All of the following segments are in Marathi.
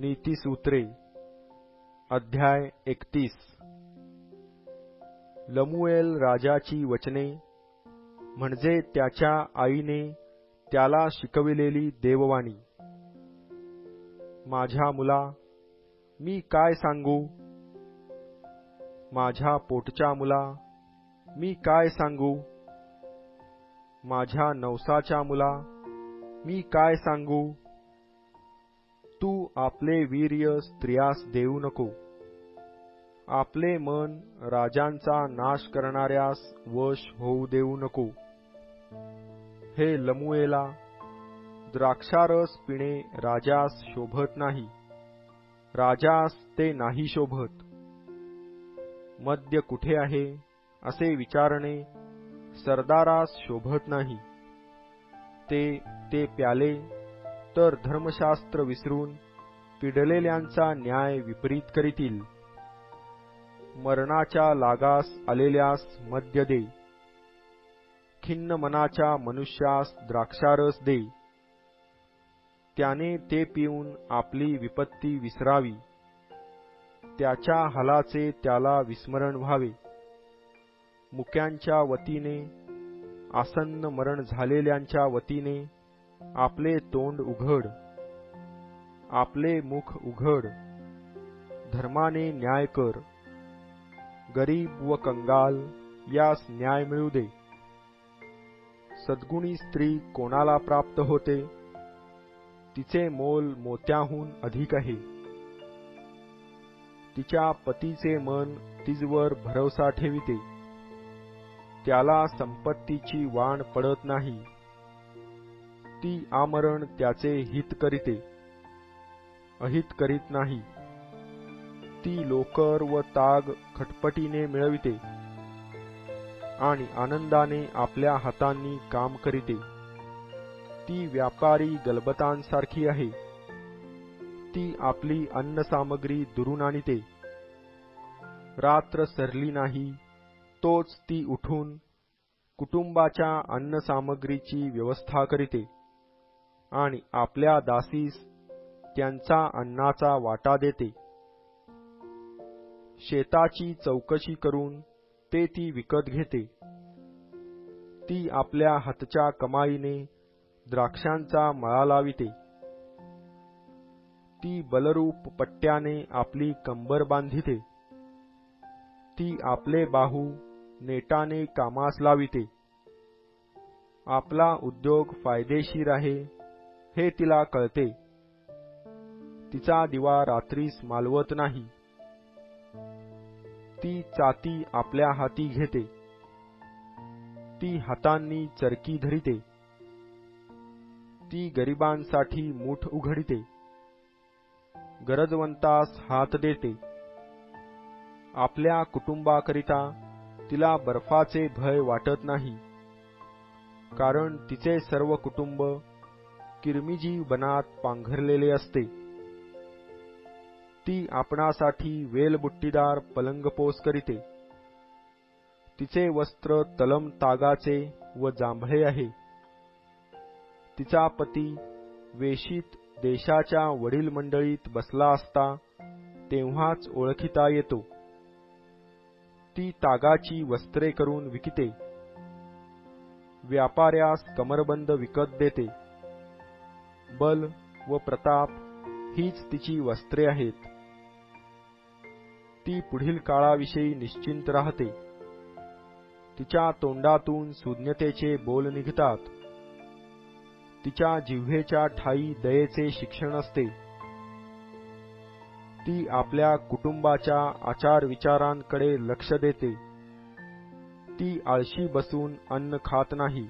नीतिसूत्रे अध्याय 31 लमुएल राजाची वचने म्हणजे त्याच्या आईने त्याला शिकविलेली देववाणी। माझ्या मुला, मी काय सांगू? माझ्या पोटच्या मुला, मी काय सांगू? माझ्या नवसाच्या मुला, मी काय सांगू? तू आपले वीर्य स्त्रियास देऊ नको, आपले मन राजांचा नाश करणाऱ्यास वश होऊ देऊ नको। हे लमुएला, द्राक्षारस पिणे राजास शोभत नाही, राजास ते नाही शोभत। मद्य कुठे आहे असे विचारणे सरदारास शोभत नाही। ते प्याले तर धर्मशास्त्र विसरून पिडलेल्यांचा न्याय विपरीत करीतील। मरणाच्या लागास आलेल्यास मद्य दे, खिन्न मनाच्या मनुष्यास द्राक्षारस दे, त्याने ते पिऊन आपली विपत्ती विसरावी, त्याच्या हालाचे त्याला विस्मरण व्हावे। मुक्यांच्या वतीने, आसन्न मरण झालेल्यांच्या वतीने आपले तोंड उघड, आपले मुख उघड, धर्माने न्याय कर। गरीब व कंगाल यास न्याय मिळू दे। सद्गुणी स्त्री कोणाला प्राप्त होते? तिचे मोल मोत्याहून अधिक आहे। तिच्या पतीचे मन तिजवर भरवसा ठेविते, त्याला संपत्तीची वाण पडत नाही। ती आमरण त्याचे हित करीते, अहित करीत नाही। ती लोकर व ताग खटपटीने मिळविते आणि आनंदाने आपल्या हातांनी काम करीते। ती व्यापारी गलबतांसारखी आहे, ती आपली अन्नसामग्री दुरून आणीते। रात्र सरली नाही तोच ती उठून कुटुंबाच्या अन्नसामग्रीची व्यवस्था करीते आणि आपल्या दासीस त्यांचा अन्नाचा वाटा देते। शेताची चौकशी करून ते ती विकत घेते। ती आपल्या हातच्या कमाईने द्राक्षांचा मळा लाविते। ती बलरूप पट्ट्याने आपली कंबर बांधिते। ती आपले बाहू नेटाने कामास लाविते। आपला उद्योग फायदेशीर आहे हे तिला कळते। तिचा दिवा रात्रीस मालवत नाही। ती चाती आपल्या हाती घेते। ती हातांनी चरकी धरिते। ती गरिबांसाठी मूठ उघडिते, गरजवंतास हात देते। आपल्या कुटुंबाकरिता तिला बर्फाचे भय वाटत नाही, कारण तिचे सर्व कुटुंब किरमिजी बनात पांघरलेले असते। ती आपणासाठी वेलबुट्टीदार पलंगपोस करीते। तिचे वस्त्र तलम तागाचे व जांभळे आहे। तिचा पती वेशीत देशाच्या वडील मंडळीत बसला असता तेव्हाच ओळखिता येतो। ती तागाची वस्त्रे करून विकिते, व्यापाऱ्यास कमरबंद विकत देते। बल व प्रताप हीच तिची वस्त्रे आहेत। ती पुढील काळाविषयी निश्चिंत राहते। तिच्या तोंडातून सुज्ञतेचे बोल निघतात। तिच्या जिव्हेच्या ठायी दयेचे शिक्षण असते। ती आपल्या कुटुंबाच्या आचार विचारांकडे लक्ष देते। ती आळशी बसून अन्न खात नाही।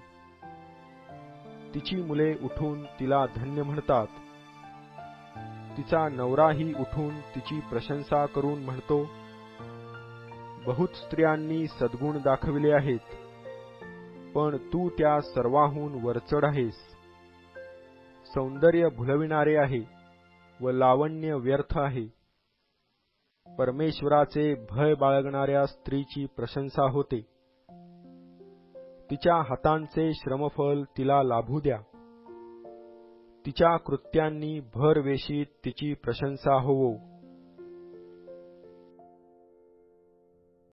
तिची मुले उठून तिला धन्य म्हणतात। तिचा नवराही उठून तिची प्रशंसा करून म्हणतो, बहुत स्त्रियांनी सद्गुण दाखविले आहेत, पण तू त्या सर्वाहून वरचढ आहेस। सौंदर्य भुलविणारे आहे व लावण्य व्यर्थ आहे। परमेश्वराचे भय बाळगणाऱ्या स्त्रीची प्रशंसा होते। तिच्या हातांचे श्रमफल तिला लाभू द्या। तिच्या कृत्यांनी भर वेशीत तिची प्रशंसा होवो.